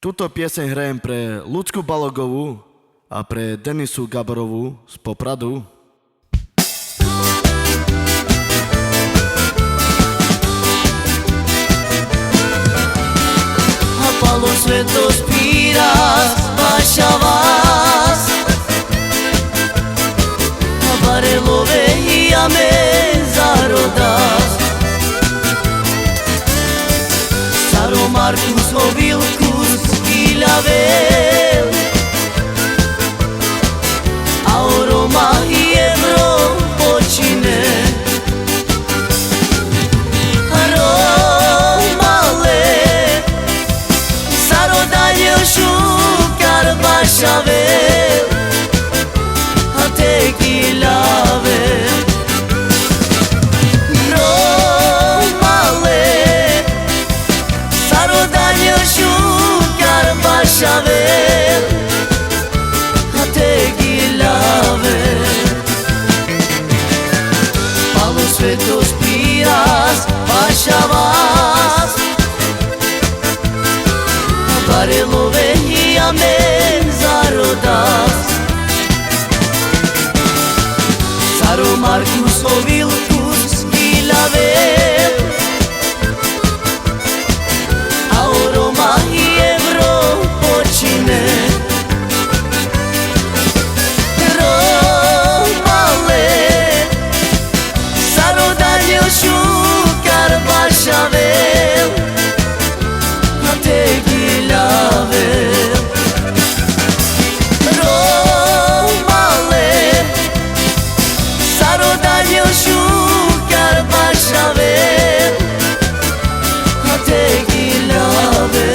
Túto pieseň hrajem pre Ľudsku Balogovú a pre Denisu Gaborovú z Popradu. A palo sveto spira, spašava, a barelove jame zaroda. Staro Markus Ovilkus Iljavel, a o Roma i Evro počine. Romale, zarodalje šukar bašavel, a te gilave. Šavel, a te gilave. Palo sveto spiras, pašavas, a barelove i amen zarodas. Staro Markus Ovilkus Iljavel, a o Roma i počine. Romale, zarodalje šukar bašavel, a te gilave. Romale, zarodalje šukar bašavel, a te gilave.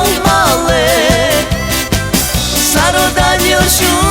Romale, zarodalje šukar